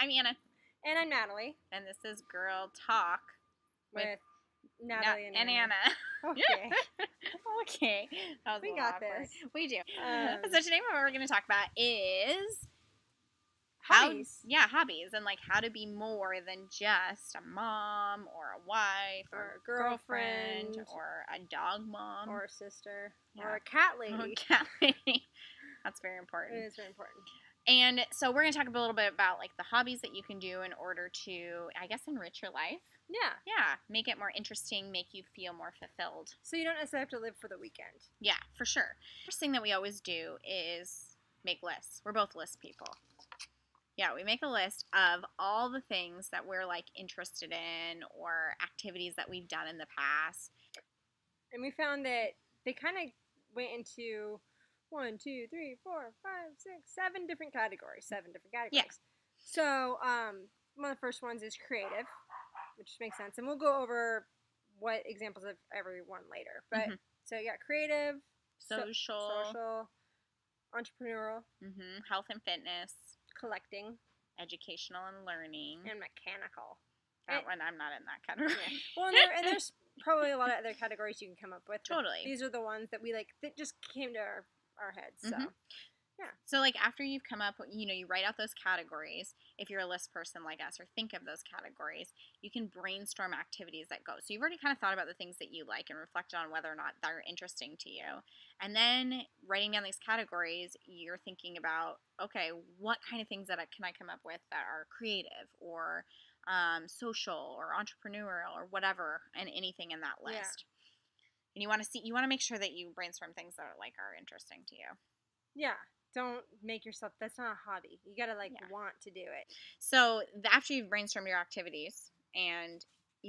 I'm Anna. And I'm Natalie. And this is Girl Talk with Natalie and Anna. Okay. Okay. That was we a little got awkward. this. We do. So today what we're going to talk about is hobbies. Hobbies, and like how to be more than just a mom or a wife or a girlfriend or a dog mom or a sister or a cat lady. Or a cat lady. That's very important. It is very important. And so we're going to talk a little bit about like the hobbies that you can do in order to, I guess, enrich your life. Yeah. Yeah. Make it more interesting, make you feel more fulfilled. So you don't necessarily have to live for the weekend. Yeah, for sure. First thing that we always do is make lists. We're both list people. Yeah, we make a list of all the things that we're like interested in or activities that we've done in the past. And we found that they kind of went into 1, 2, 3, 4, 5, 6, 7 different categories. Yeah. So one of the first ones is creative, which makes sense. And we'll go over what examples of every one later. But so you got creative, social, entrepreneurial, health and fitness, collecting, educational and learning, and mechanical. That one, I'm not in that category. Yeah. Well, and there's probably a lot of other categories you can come up with. Totally. These are the ones that we like that just came to our heads. So, yeah. So, like, after you've come up, you write out those categories. If you're a list person like us, or think of those categories, you can brainstorm activities that go. So, you've already kind of thought about the things that you like and reflected on whether or not they're interesting to you. And then writing down these categories, you're thinking about, okay, what kind of things can I come up with that are creative or social or entrepreneurial or whatever, and anything in that list. Yeah. And you want to make sure that you brainstorm things that are interesting to you. Yeah. Don't make yourself, that's not a hobby. You got to want to do it. So after you've brainstormed your activities, and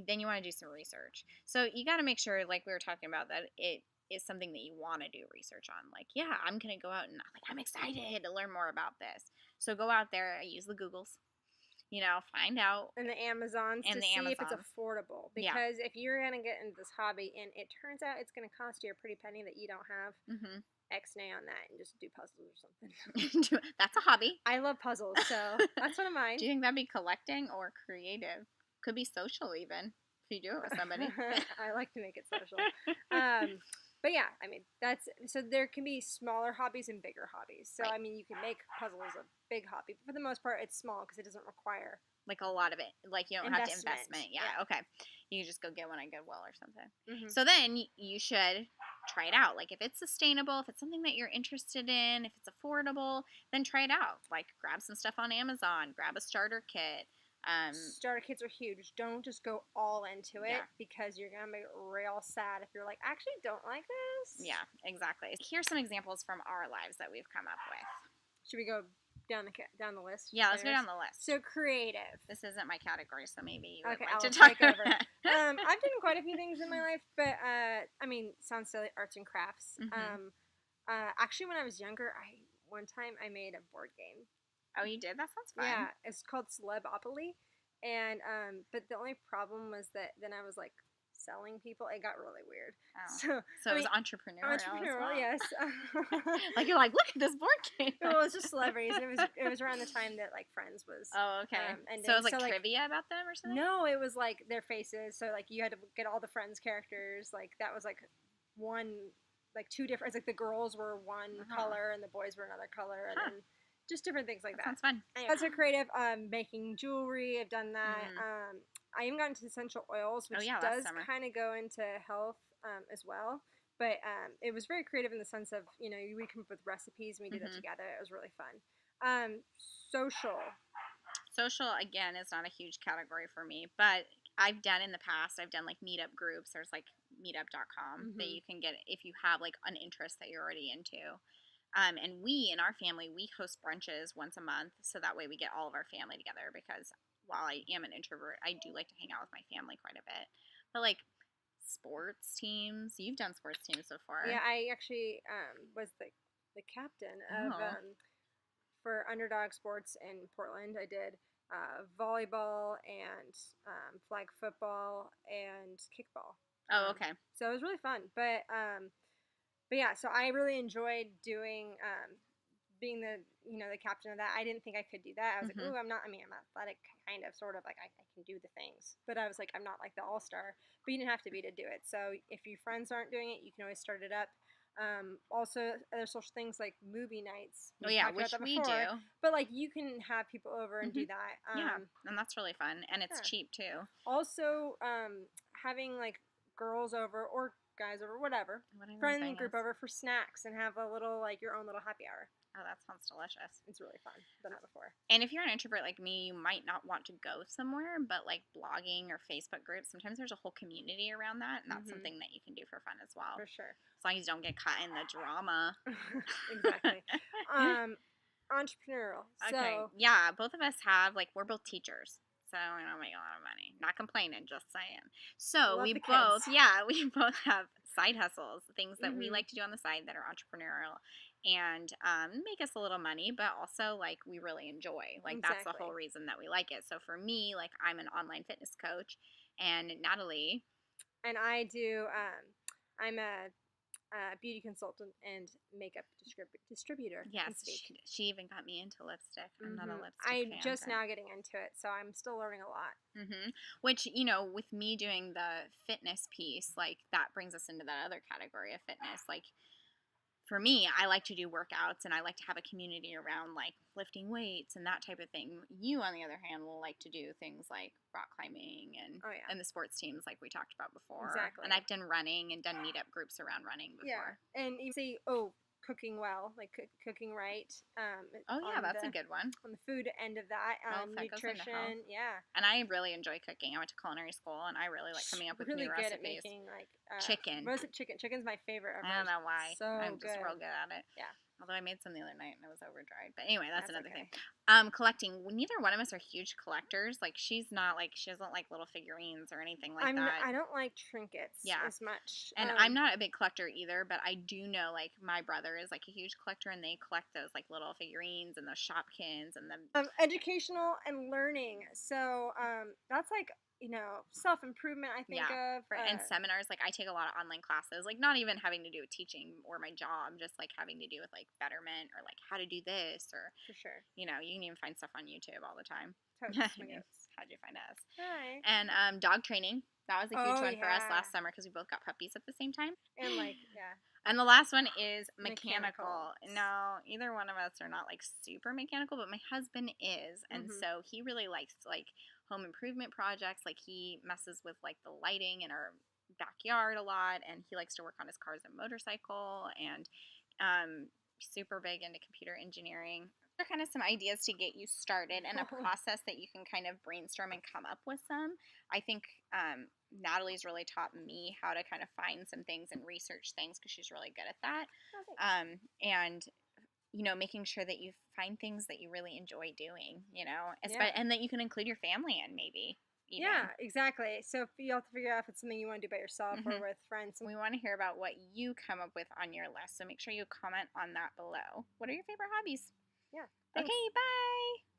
then you want to do some research. So you got to make sure, like we were talking about, that it is something that you want to do research on. Like, yeah, I'm going to go out and I'm excited to learn more about this. So go out there, use the Googles. Find out. And the Amazons to see if it's affordable. Because if you're going to get into this hobby and it turns out it's going to cost you a pretty penny that you don't have, X-nay on that and just do puzzles or something. That's a hobby. I love puzzles, so that's one of mine. Do you think that'd be collecting or creative? Could be social even, if you do it with somebody. I like to make it social. But yeah, I mean, so there can be smaller hobbies and bigger hobbies. So, right. I mean, you can make puzzles a big hobby. But for the most part, it's small because it doesn't require a lot of it. Like, you don't have to investment. Yeah, okay. You can just go get one at Goodwill or something. So then you should try it out. Like, if it's sustainable, if it's something that you're interested in, if it's affordable, then try it out. Like, grab some stuff on Amazon. Grab a starter kit. Starter kits are huge. Don't just go all into it because you're going to be real sad if you're like, I actually don't like this. Yeah, exactly. Here's some examples from our lives that we've come up with. Should we go down the list? Yeah, let's go down the list. So creative. This isn't my category, so maybe you would like to talk over. I've done quite a few things in my life, but I mean, sounds silly, arts and crafts. Actually, when I was younger, one time I made a board game. Oh, you did? That sounds fun. Yeah, it's called Celebopoly, and but the only problem was that then I was like selling people. It got really weird. Oh. So it was entrepreneurial. Entrepreneurial, yes. Like you're like, look at this board game. Well, it was just celebrities. It was around the time that like Friends was. Oh, okay. So it was like trivia about them or something. No, it was like their faces. So like you had to get all the Friends characters. Like that was like two different. It's like the girls were one color and the boys were another color, and then just different things like that. Sounds fun. Anyway, that's a creative. Making jewelry. I've done that. I even got into essential oils, which does kind of go into health as well. But it was very creative in the sense of, we come up with recipes and we did it together. It was really fun. Social. Social, again, is not a huge category for me, but I've done in the past, I've done like meetup groups. There's like meetup.com that you can get if you have like an interest that you're already into. And we, in our family, we host brunches once a month, so that way we get all of our family together, because while I am an introvert, I do like to hang out with my family quite a bit. But, like, sports teams, you've done sports teams so far. Yeah, I actually was the captain of for Underdog Sports in Portland. I did volleyball and flag football and kickball. Oh, okay. So it was really fun, but yeah, so I really enjoyed doing, being the the captain of that. I didn't think I could do that. I was like, ooh, I'm not. I mean, I'm athletic, kind of, sort of. Like I can do the things, but I was like, I'm not like the all-star. But you didn't have to be to do it. So if your friends aren't doing it, you can always start it up. Also, other social things like movie nights. We talked about that before, we do. But like you can have people over and do that. Yeah, and that's really fun, and it's cheap too. Also, having like girls over or guys over, whatever friend group over for snacks and have a little like your own little happy hour. Oh, that sounds delicious. It's really fun. Done that before. And if you're an introvert like me, you might not want to go somewhere, but like blogging or Facebook groups, sometimes there's a whole community around that, and that's something that you can do for fun as well. For sure. As long as you don't get caught in the drama. Exactly. Entrepreneurial. Okay. So, yeah, both of us have, like, we're both teachers. So we don't make a lot of money. Not complaining, just saying. So we both have side hustles, things that we like to do on the side that are entrepreneurial and make us a little money, but also like we really enjoy. Like that's the whole reason that we like it. So for me, like I'm an online fitness coach, and Natalie, and I do. I'm a beauty consultant and makeup distributor. Yes, she even got me into lipstick. I'm not a lipstick fan. I'm just now getting into it, so I'm still learning a lot. Which, with me doing the fitness piece, like that brings us into that other category of fitness. Like for me, I like to do workouts and I like to have a community around like lifting weights and that type of thing. You, on the other hand, will like to do things like rock climbing and the sports teams like we talked about before. Exactly. And I've done running and done meetup groups around running before. Yeah. And you say, cooking well, like cooking right. That's a good one. On the food end of that, nutrition, And I really enjoy cooking. I went to culinary school, and I really like coming up with new recipes. Really good at making like chicken. Roasted chicken. Chicken's my favorite. I don't know why. So I'm just real good at it. Yeah. Although I made some the other night and it was over dried. But anyway, that's another thing. Collecting. Neither one of us are huge collectors. Like she's not like she doesn't like little figurines or anything like that. I don't like trinkets as much. And I'm not a big collector either, but I do know like my brother is like a huge collector and they collect those like little figurines and those Shopkins and the educational and learning. So that's like self-improvement, I think of. And seminars. Like, I take a lot of online classes, like, not even having to do with teaching or my job, just, like, having to do with, like, betterment or, like, how to do this or... For sure. You can even find stuff on YouTube all the time. Totally. How'd you find us? Hi. And dog training. That was a huge one for us last summer because we both got puppies at the same time. And, And the last one is mechanical. No, either one of us are not, like, super mechanical, but my husband is. And so he really likes, like, home improvement projects. Like, he messes with, like, the lighting in our backyard a lot, and he likes to work on his cars and motorcycle, and super big into computer engineering. They're kind of some ideas to get you started and a process that you can kind of brainstorm and come up with some. I think Natalie's really taught me how to kind of find some things and research things because she's really good at that. And making sure that you find things that you really enjoy doing, and that you can include your family in maybe. Even. Yeah, exactly. So you have to figure out if it's something you want to do by yourself or with friends. We want to hear about what you come up with on your list. So make sure you comment on that below. What are your favorite hobbies? Yeah. Thanks. Okay, bye.